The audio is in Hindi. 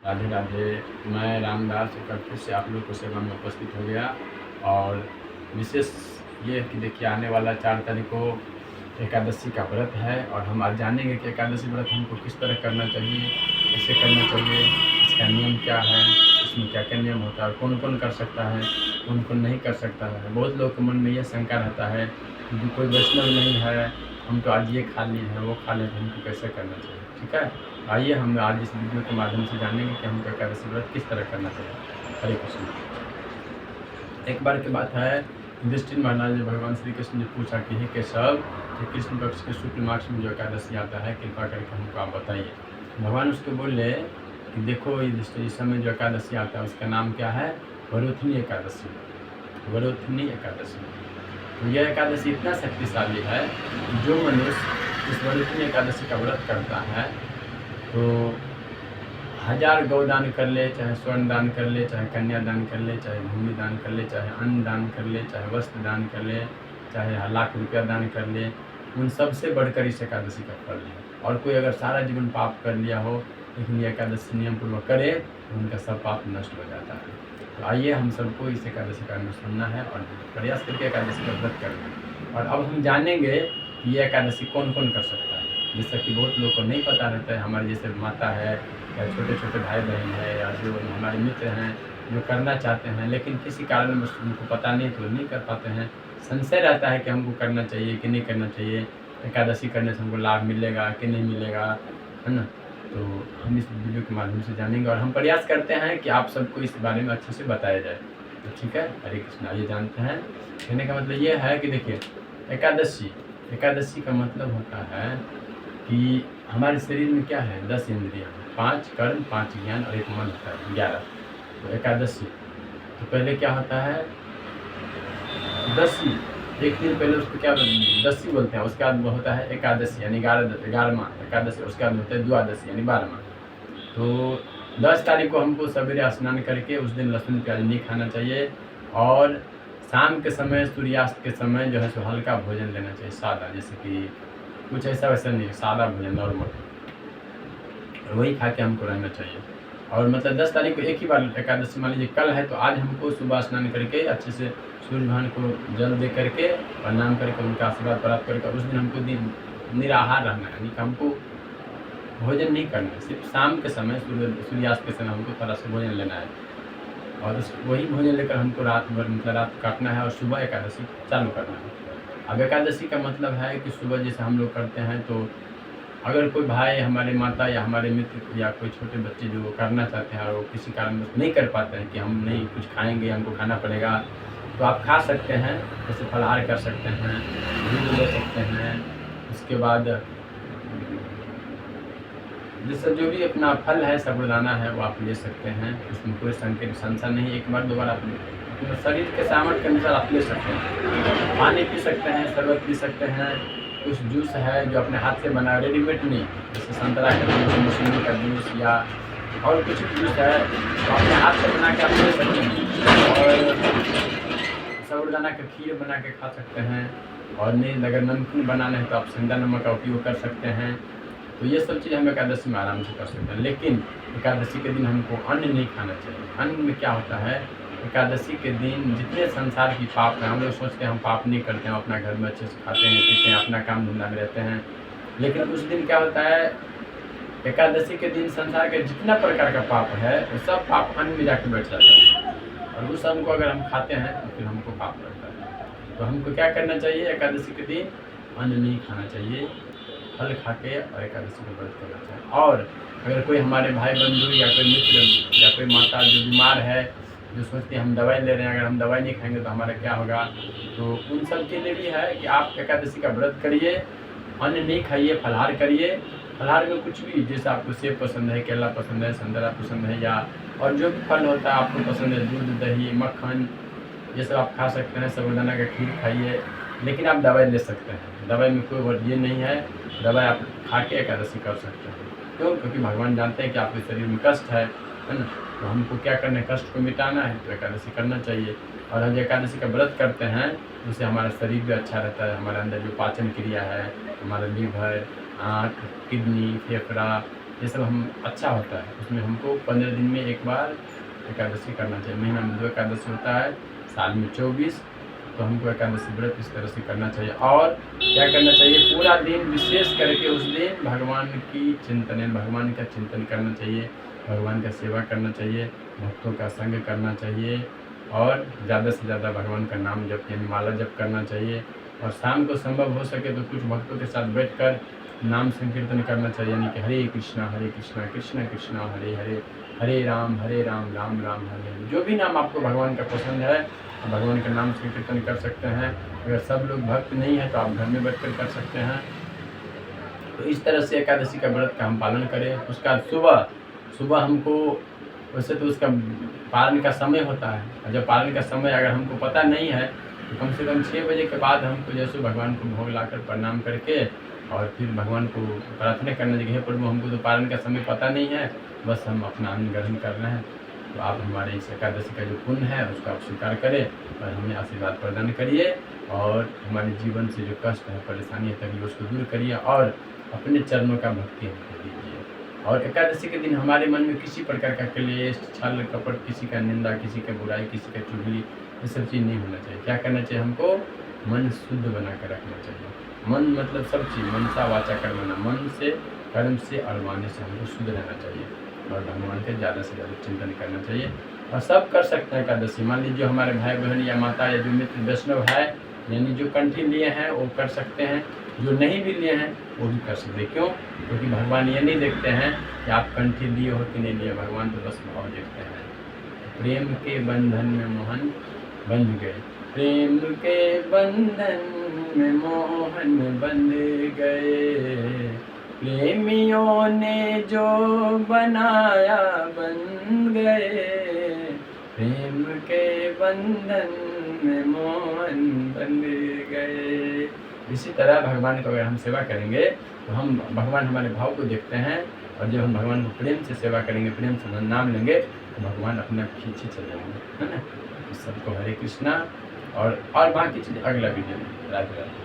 राधे राधे। मैं रामदास एक बार फिर से आप लोग को सेवा में उपस्थित हो गया। और विशेष ये है कि देखिए, आने वाला 4 तारीख को एकादशी का व्रत है और हम आज जानेंगे कि एकादशी व्रत हमको किस तरह करना चाहिए, कैसे करना चाहिए, इसका नियम क्या है, इसमें क्या क्या नियम होता है, कौन कौन कर सकता है, कौन कौन नहीं कर सकता है। बहुत लोगों के मन में ये शंका रहता है कि जो कोई वैष्णव नहीं है, हम तो आज ये खा लिए हैं, वो खा लिए, तो हमको कैसे करना चाहिए। ठीक है, आइए हम आज इस वीडियो के माध्यम से जानेंगे कि हमको एकादशी व्रत किस तरह करना चाहिए। हरे कृष्ण। एक बार की बात है, युधिष्ठिर महाराज ने भगवान श्री कृष्ण ने पूछा कि हे केशव, कि कृष्ण पक्ष के शुक्ल मास में जो एकादशी आता है, कृपा करके हमको आप बताइए। भगवान उसको बोले कि देखो युधिष्ठिर, इस समय जो एकादशी आता है उसका नाम क्या है? वरोथिनी एकादशी। वरोथिनी एकादशी। तो यह एकादशी इतना शक्तिशाली है कि जो मनुष्य इस वरोथिनी एकादशी का व्रत करता है तो 1000 गौदान कर ले, चाहे स्वर्ण दान कर ले, चाहे कन्या दान कर ले, चाहे भूमि दान कर ले, चाहे अन्न दान कर ले, चाहे वस्त्र दान कर ले, चाहे लाख रुपया दान कर ले, उन सबसे बढ़कर इस एकादशी का फल है। और कोई अगर सारा जीवन पाप कर लिया हो लेकिन ये एकादशी नियम पूर्वक करे तो उनका सब पाप नष्ट हो जाता है। तो आइए हम सबको इस एकादशी का सुनना है और प्रयास करके एकादशी का व्रत करना है। और अब हम जानेंगे कि ये एकादशी कौन कौन कर सकता है। जैसा कि बहुत लोगों को नहीं पता रहता है, हमारे जैसे माता है या छोटे छोटे भाई बहन है या जो हमारे मित्र हैं जो करना चाहते हैं लेकिन किसी कारण उनको पता नहीं तो नहीं कर पाते हैं। संशय रहता है कि हमको करना चाहिए कि नहीं करना चाहिए, एकादशी करने से हमको लाभ मिलेगा कि नहीं मिलेगा, है ना। तो हम इस वीडियो के माध्यम से जानेंगे और हम प्रयास करते हैं कि आप सबको इस बारे में अच्छे से बताया जाए। तो ठीक है, हरे कृष्णा। ये जानते हैं, कहने का मतलब ये है कि देखिए, एकादशी का मतलब होता है कि हमारे शरीर में क्या है, 10 इंद्रियाँ, 5 कर्म, 5 ज्ञान और एक मन होता है, 11। तो एकादशी तो पहले क्या होता है, दशी। एक दिन पहले उसको क्या दशी बोलते हैं, उसके बाद होता है एकादशी यानी 11वां एकादशी, उसके बाद होता है द्वादशी यानी 12वां। तो 10 तारीख को हमको सवेरे स्नान करके उस दिन लहसुन प्याज नहीं खाना चाहिए और शाम के समय सूर्यास्त के समय जो है सो हल्का भोजन लेना चाहिए, सादा, जैसे कि कुछ ऐसा वैसा नहीं, सादा भोजन नॉर्मल, वही खा के हमको रहना चाहिए। और मतलब 10 तारीख को एक ही बार एकादशी, मान लीजिए कल है तो आज हमको सुबह स्नान करके अच्छे से सूर्य भगवान को जल दे करके प्रणाम करके उनका आशीर्वाद प्राप्त करके उस दिन हमको निराहार रहना है, यानी कि हमको भोजन नहीं करना है। सिर्फ शाम के समय सूर्यास्त के समय हमको थोड़ा सा भोजन लेना है और वही भोजन लेकर हमको रात भर मतलब रात काटना है और सुबह एकादशी चालू करना है। अब एकादशी का मतलब है कि सुबह जैसे हम लोग करते हैं, तो अगर कोई भाई, हमारे माता या हमारे मित्र या कोई छोटे बच्चे जो करना चाहते हैं और वो किसी कारणवश नहीं कर पाते हैं कि हम नहीं कुछ खाएंगे, हमको खाना पड़ेगा, तो आप खा सकते हैं। जैसे फलाहार कर सकते हैं, दूध ले सकते हैं, उसके बाद जैसे जो भी अपना फल है, साबूदाना है, वो आप ले सकते हैं। उसमें कोई संशय नहीं, एक बार 2 बार आप अपने शरीर के सामर्थ्य के अनुसार आप ले सकते हैं। पानी पी सकते हैं, शरबत पी सकते हैं, कुछ जूस है जो अपने हाथ से बना, रेडीमेड नहीं, जैसे संतरा का जूस, मौसमी का जूस या और कुछ जूस है तो अपने हाथ से बना के आप ले सकते हैं। और साबूदाना का खीर बना के खा सकते हैं। और नहीं, अगर नमकीन बनाना है तो आप सेंधा नमक का उपयोग कर सकते हैं। तो ये सब चीज़ हम एकादशी में आराम से कर सकते हैं। लेकिन एकादशी के दिन हमको अन्न नहीं खाना चाहिए। अन्न में क्या होता है, एकादशी के दिन जितने संसार की पाप हैं, हम लोग सोचते हैं हम पाप नहीं करते हैं, अपना घर में अच्छे से खाते हैं पीते हैं, अपना काम धंधा में रहते हैं। लेकिन उस दिन क्या होता है, एकादशी के दिन संसार के जितना प्रकार का पाप है वो सब पाप अन्न में जाके बैठ जाता है और उस अन्न को अगर हम खाते हैं तो फिर हमको पाप लगता है। तो हमको क्या करना चाहिए, एकादशी के दिन अन्न नहीं खाना चाहिए, फल खा के और एकादशी को व्रत करना चाहिए। और अगर कोई हमारे भाई बंधु या कोई मित्र या कोई माता जो बीमार है, जो सोचते हैं हम दवाई ले रहे हैं, अगर हम दवाई नहीं खाएंगे तो हमारा क्या होगा, तो उन सब के लिए भी है कि आप एकादशी का व्रत करिए, अन्न नहीं खाइए, फलाहार करिए। फलाहार में कुछ भी, जैसे आपको सेब पसंद है, केला पसंद है, संतरा पसंद है, या और जो भी फल होता है आपको पसंद है, दूध, दही, मक्खन, ये सब आप खा सकते हैं। साबूदाना का खीर खाइए, लेकिन आप दवाई ले सकते हैं। दवाई में कोई ये नहीं है, दवाई आप खा के एकादशी कर सकते हैं। क्यों? क्योंकि भगवान जानते हैं कि आपके शरीर में कष्ट है ना। तो हमको क्या करना है, कष्ट को मिटाना है तो एकादशी करना चाहिए। और हम एकादशी का व्रत करते हैं उससे हमारा शरीर भी अच्छा रहता है, हमारे अंदर जो पाचन क्रिया है, हमारा लीवर, आँख, किडनी, फेफड़ा, ये सब हम अच्छा होता है। उसमें हमको 15 दिन में एक बार एकादशी करना चाहिए। महीना में 2 एकादशी होता है, साल में 24, तो हमको एकादशी व्रत इस तरह से करना चाहिए। और क्या करना चाहिए, पूरा दिन विशेष करके उस दिन भगवान की चिंतन, भगवान का चिंतन करना चाहिए, भगवान का सेवा करना चाहिए, भक्तों का संग करना चाहिए और ज़्यादा से ज़्यादा भगवान का नाम जप यानी माला जप करना चाहिए। और शाम को संभव हो सके तो कुछ भक्तों के साथ बैठकर नाम संकीर्तन करना चाहिए, यानी कि हरे कृष्णा कृष्ण कृष्णा हरे हरे, हरे राम राम राम हरे हरे। जो भी नाम आपको भगवान का पसंद है भगवान का नाम संकीर्तन कर सकते हैं। अगर सब लोग भक्त नहीं है तो आप घर में बैठकर कर सकते हैं। तो इस तरह से एकादशी का व्रत का हम पालन करें। उसका सुबह हमको, वैसे तो उसका पालन का समय होता है, और जब पालन का समय अगर हमको पता नहीं है तो कम से कम 6 बजे के बाद हमको जैसे भगवान को भोग लाकर प्रणाम करके और फिर भगवान को प्रार्थना करना चाहिए, प्रभु हमको तो पालन का समय पता नहीं है, बस हम अपना अन्न ग्रहण कर रहे हैं, तो आप हमारे इस एकादशी का जो पुण्य है उसको आप स्वीकार करें और हमें आशीर्वाद प्रदान करिए और हमारे जीवन से जो कष्ट है, परेशानी है, तकलीफ उसको दूर करिए और अपने चरणों का भक्ति हमको दीजिए। और एकादशी के दिन हमारे मन में किसी प्रकार का क्लेश, छल कपट, किसी का निंदा, किसी का बुराई, किसी का चुगली, ये सब चीज़ नहीं होना चाहिए। क्या करना चाहिए, हमको मन शुद्ध बना कर रखना चाहिए। मन मतलब सब चीज़, मनसा वाचा कर्मणा, मन से, कर्म से और वाणी से हमको शुद्ध रहना चाहिए और भगवान के ज़्यादा से ज़्यादा चिंतन करना चाहिए। और सब कर सकते हैं एकादशी। मान लीजिए हमारे भाई बहन या माता या जो मित्र वैष्णव है, यानी जो कंठी लिए हैं वो कर सकते हैं, जो नहीं भी लिए हैं वो भी कर सकते हैं। क्यों? क्योंकि भगवान ये नहीं देखते हैं कि आप कंठी लिए हो कि नहीं लिए, भगवान तो बस भाव देखते हैं। प्रेम के बंधन में मोहन बंध गए, प्रेम के बंधन में मोहन बंध गए, प्रेमियों ने जो बनाया बन गए, प्रेम के बंधन में मोहन बन गए। इसी तरह भगवान को अगर हम सेवा करेंगे तो हम भगवान हमारे भाव को देखते हैं, और जब हम भगवान को प्रेम से सेवा करेंगे, प्रेम से नाम लेंगे तो भगवान अपने आप खींचे चले जाएंगे, है ना। सबको हरे कृष्णा और बाकी चीज़ अगला वीडियो में। राधे राधे।